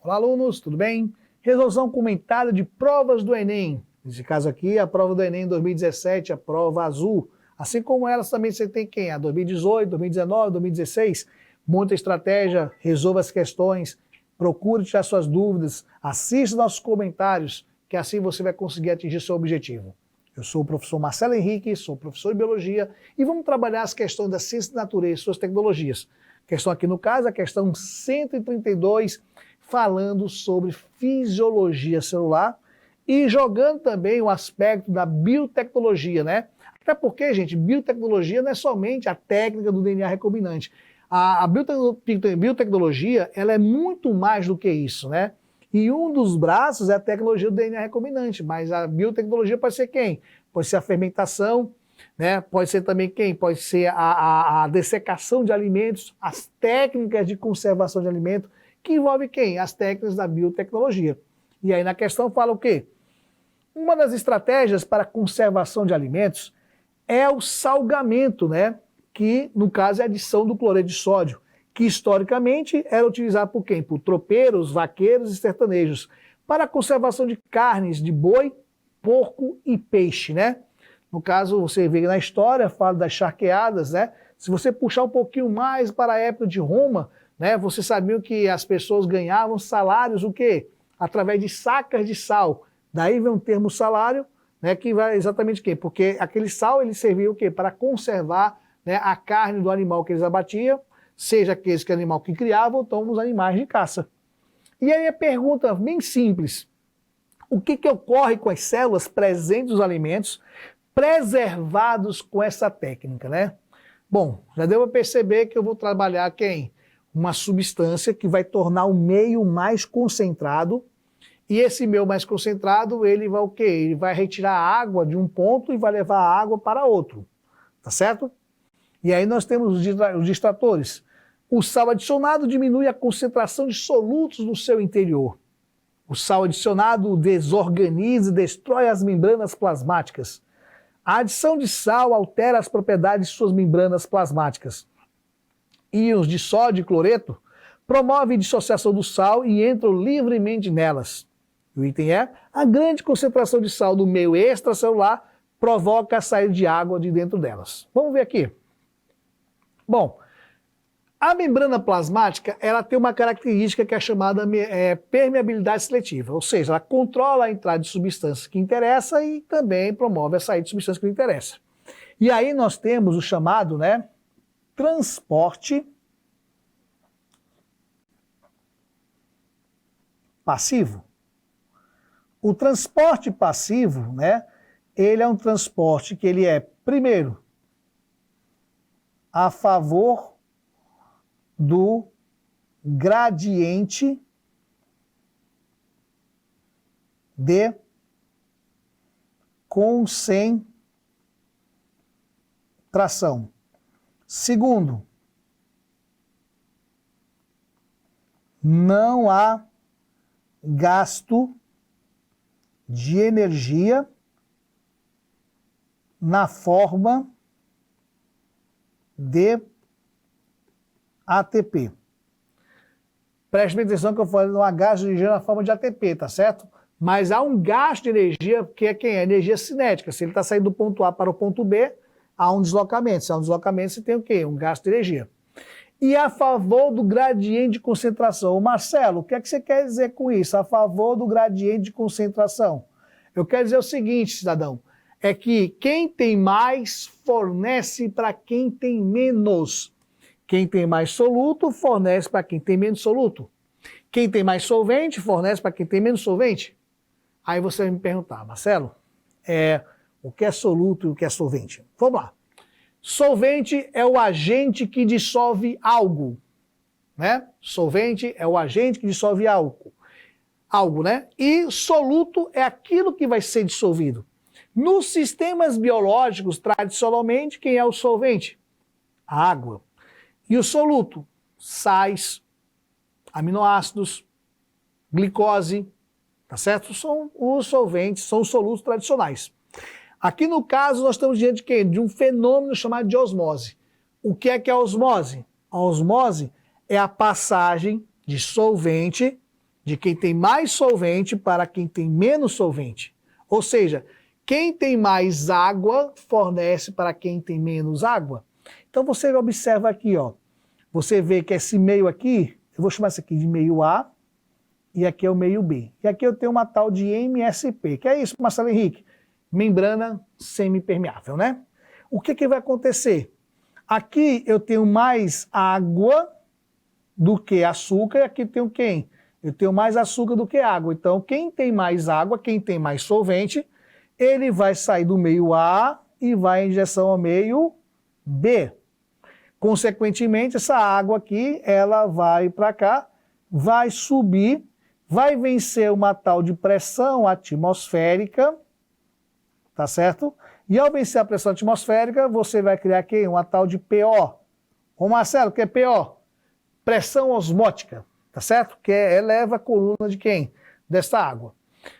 Olá, alunos, tudo bem? Resolução comentada de provas do Enem. Nesse caso aqui, a prova do Enem 2017, a prova azul. Assim como elas também você tem quem? A 2018, 2019, 2016. Monta estratégia, resolva as questões, procure tirar suas dúvidas, assista nossos comentários, que assim você vai conseguir atingir seu objetivo. Eu sou o professor Marcelo Henrique, sou professor de Biologia e vamos trabalhar as questões da ciência da natureza e suas tecnologias. Questão aqui no caso, a questão 132, falando sobre fisiologia celular e jogando também o aspecto da biotecnologia, né? Até porque, gente, biotecnologia não é somente a técnica do DNA recombinante. A biotecnologia, ela é muito mais do que isso, né? E um dos braços é a tecnologia do DNA recombinante, mas a biotecnologia pode ser quem? Pode ser a fermentação, né? Pode ser também quem? Pode ser a dessecação de alimentos, as técnicas de conservação de alimentos, que envolve quem? As técnicas da biotecnologia. E aí na questão fala o quê? Uma das estratégias para a conservação de alimentos é o salgamento, né? Que no caso é a adição do cloreto de sódio, que historicamente era utilizado por quem? Por tropeiros, vaqueiros e sertanejos, para a conservação de carnes de boi, porco e peixe, né? No caso, você vê na história, fala das charqueadas, né? Se você puxar um pouquinho mais para a época de Roma, né? Você sabia que as pessoas ganhavam salários, o quê? Através de sacas de sal. Daí vem um termo salário, né? Que vai exatamente o quê? Porque aquele sal, ele servia o quê? Para conservar, né, a carne do animal que eles abatiam, seja aqueles que animal que criavam, ou então os animais de caça. E aí a pergunta bem simples, o que ocorre com as células presentes nos alimentos preservados com essa técnica, né? Bom, já deu para perceber que eu vou trabalhar quem? Uma substância que vai tornar o meio mais concentrado, e esse meio mais concentrado, ele vai o quê? Ele vai retirar a água de um ponto e vai levar a água para outro, tá certo? E aí nós temos os distratores. O sal adicionado diminui a concentração de solutos no seu interior. O sal adicionado desorganiza e destrói as membranas plasmáticas. A adição de sal altera as propriedades de suas membranas plasmáticas. Íons de sódio e cloreto promovem a dissociação do sal e entram livremente nelas. O item é, a grande concentração de sal no meio extracelular provoca a saída de água de dentro delas. Vamos ver aqui. Bom, a membrana plasmática, ela tem uma característica que é chamada permeabilidade seletiva, ou seja, ela controla a entrada de substâncias que interessam e também promove a saída de substâncias que não interessam. E aí nós temos o chamado, né, transporte passivo. O transporte passivo, né, ele é um transporte que ele é, primeiro, a favor do gradiente de concentração. Segundo, não há gasto de energia na forma de ATP. Preste bem atenção que eu falei não há gasto de energia na forma de ATP, tá certo? Mas há um gasto de energia, que é quem? É energia cinética. Se ele está saindo do ponto A para o ponto B, há um deslocamento. Se há um deslocamento, você tem o quê? Um gasto de energia. E a favor do gradiente de concentração. Marcelo, o que é que você quer dizer com isso? A favor do gradiente de concentração. Eu quero dizer o seguinte, cidadão, é que quem tem mais fornece para quem tem menos. Quem tem mais soluto fornece para quem tem menos soluto. Quem tem mais solvente fornece para quem tem menos solvente. Aí você vai me perguntar, Marcelo, o que é soluto e o que é solvente? Vamos lá. Solvente é o agente que dissolve algo, né? Solvente é o agente que dissolve algo, né? E soluto é aquilo que vai ser dissolvido. Nos sistemas biológicos, tradicionalmente, quem é o solvente? A água. E o soluto? Sais, aminoácidos, glicose, tá certo? São os solventes, são os solutos tradicionais. Aqui no caso nós estamos diante de quê? De um fenômeno chamado de osmose. O que é a osmose? A osmose é a passagem de solvente de quem tem mais solvente para quem tem menos solvente. Ou seja, quem tem mais água fornece para quem tem menos água. Então você observa aqui, ó. Você vê que esse meio aqui, eu vou chamar isso aqui de meio A, e aqui é o meio B. E aqui eu tenho uma tal de MSP. Que é isso, Marcelo Henrique? Membrana semipermeável, né? O que vai acontecer? Aqui eu tenho mais água do que açúcar, e aqui eu tenho quem? Eu tenho mais açúcar do que água. Então, quem tem mais água, quem tem mais solvente, ele vai sair do meio A e vai em direção ao meio B. Consequentemente, essa água aqui, ela vai para cá, vai subir, vai vencer uma tal de pressão atmosférica, tá certo? E ao vencer a pressão atmosférica, você vai criar aqui uma tal de PO. Ô Marcelo, o que é PO? Pressão osmótica, tá certo? Que eleva a coluna de quem? Dessa água.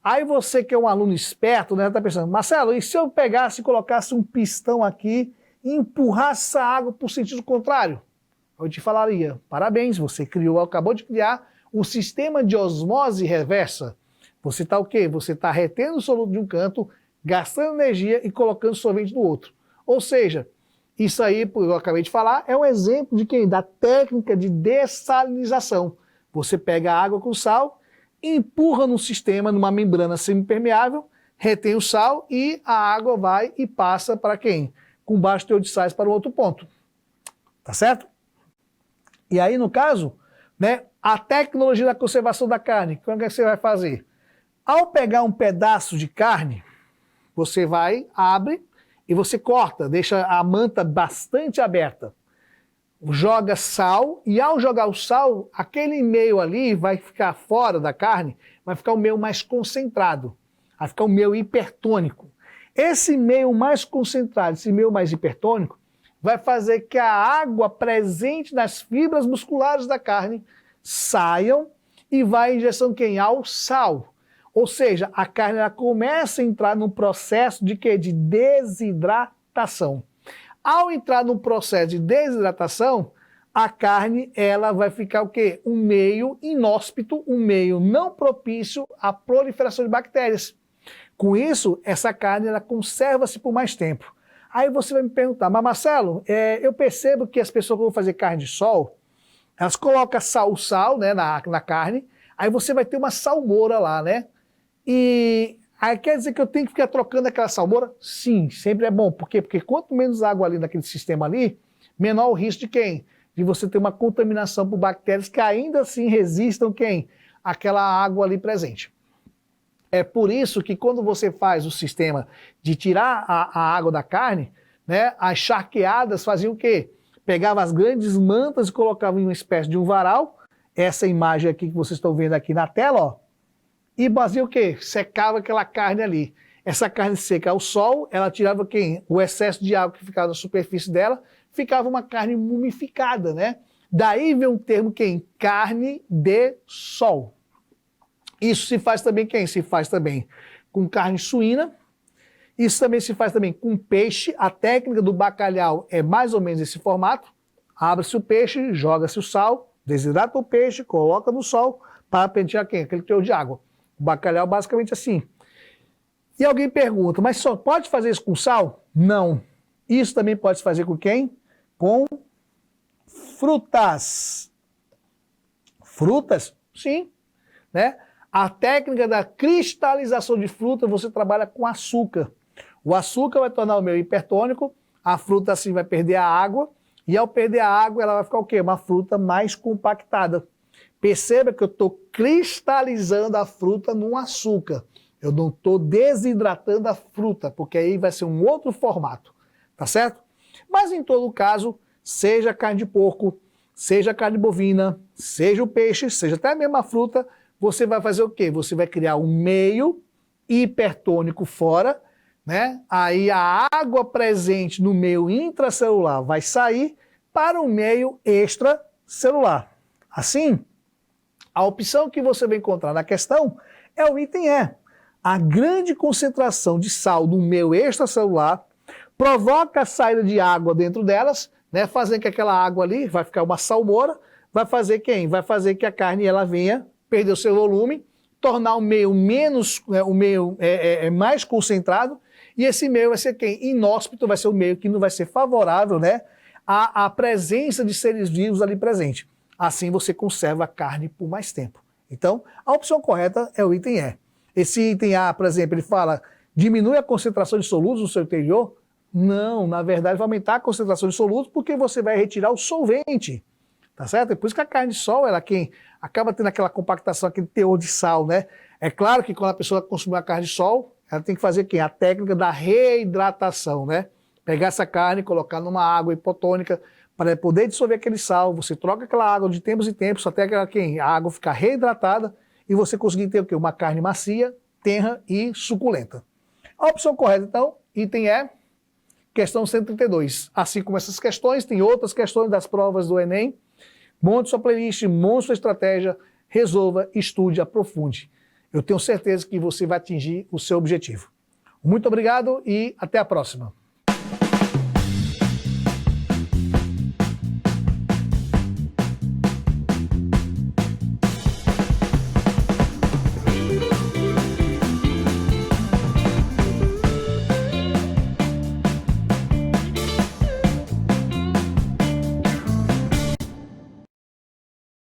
Aí você que é um aluno esperto, né, tá pensando, Marcelo, e se eu pegasse e colocasse um pistão aqui e empurrasse a água para o sentido contrário? Eu te falaria, parabéns, você acabou de criar um sistema de osmose reversa. Você está o quê? Você está retendo o soluto de um canto, gastando energia e colocando solvente do outro. Ou seja, isso aí, eu acabei de falar, é um exemplo de quem? Da técnica de dessalinização. Você pega a água com sal, empurra no sistema, numa membrana semipermeável, retém o sal e a água vai e passa para quem? Com baixo teor de sais para o outro ponto. Tá certo? E aí, no caso, né, a tecnologia da conservação da carne, como é que você vai fazer? Ao pegar um pedaço de carne, você vai, abre e você corta, deixa a manta bastante aberta. Joga sal e ao jogar o sal, aquele meio ali vai ficar fora da carne, vai ficar o meio mais concentrado, vai ficar o meio hipertônico. Esse meio mais concentrado, esse meio mais hipertônico, vai fazer que a água presente nas fibras musculares da carne saiam e vai em direção quem? Ao sal. Ou seja, a carne ela começa a entrar num processo de quê? De desidratação. Ao entrar num processo de desidratação, a carne ela vai ficar o quê? Um meio inóspito, um meio não propício à proliferação de bactérias. Com isso, essa carne ela conserva-se por mais tempo. Aí você vai me perguntar, mas Marcelo, eu percebo que as pessoas que vão fazer carne de sol, elas colocam sal, né, na carne, aí você vai ter uma salmoura lá, né? E aí quer dizer que eu tenho que ficar trocando aquela salmoura? Sim, sempre é bom. Por quê? Porque quanto menos água ali naquele sistema ali, menor o risco de quem? De você ter uma contaminação por bactérias que ainda assim resistam quem? Aquela água ali presente. É por isso que quando você faz o sistema de tirar a água da carne, né, as charqueadas faziam o quê? Pegavam as grandes mantas e colocavam em uma espécie de um varal, essa imagem aqui que vocês estão vendo aqui na tela, ó, e fazia o quê? Secava aquela carne ali. Essa carne seca ao sol, ela tirava quem? O excesso de água que ficava na superfície dela, ficava uma carne mumificada, né? Daí vem um termo quem? Carne de sol. Isso se faz também quem? Se faz também com carne suína. Isso também se faz também com peixe. A técnica do bacalhau é mais ou menos esse formato. Abre-se o peixe, joga-se o sal, desidrata o peixe, coloca no sol para pentear quem? Aquele teor de água. O bacalhau basicamente assim. E alguém pergunta, mas só pode fazer isso com sal? Não. Isso também pode se fazer com quem? Com frutas. Frutas? Sim. Né? A técnica da cristalização de fruta, você trabalha com açúcar. O açúcar vai tornar o meio hipertônico, a fruta assim vai perder a água, e ao perder a água ela vai ficar o quê? Uma fruta mais compactada. Perceba que eu estou cristalizando a fruta num açúcar. Eu não estou desidratando a fruta, porque aí vai ser um outro formato, tá certo? Mas em todo caso, seja carne de porco, seja carne bovina, seja o peixe, seja até a mesma fruta, você vai fazer o quê? Você vai criar um meio hipertônico fora, né? Aí a água presente no meio intracelular vai sair para o meio extracelular. Assim, a opção que você vai encontrar na questão é o item E. A grande concentração de sal no meio extracelular provoca a saída de água dentro delas, né? Fazendo que aquela água ali vai ficar uma salmoura, vai fazer quem? Vai fazer que a carne ela venha perder o seu volume, tornar o meio menos, mais concentrado, e esse meio vai ser quem? Inóspito, vai ser o meio que não vai ser favorável, né, à presença de seres vivos ali presente. Assim você conserva a carne por mais tempo. Então, a opção correta é o item E. Esse item A, por exemplo, ele fala, diminui a concentração de solutos no seu interior? Não, na verdade vai aumentar a concentração de solutos porque você vai retirar o solvente, tá certo? É por isso que a carne de sol, ela quem acaba tendo aquela compactação, aquele teor de sal, né? É claro que quando a pessoa consumir a carne de sol, ela tem que fazer quem? A técnica da reidratação, né? Pegar essa carne, colocar numa água hipotônica para poder dissolver aquele sal, você troca aquela água de tempos em tempos até que a água ficar reidratada e você conseguir ter o quê? Uma carne macia, tenra e suculenta. A opção correta, então, item E, questão 132. Assim como essas questões, tem outras questões das provas do Enem. Monte sua playlist, monte sua estratégia, resolva, estude, aprofunde. Eu tenho certeza que você vai atingir o seu objetivo. Muito obrigado e até a próxima.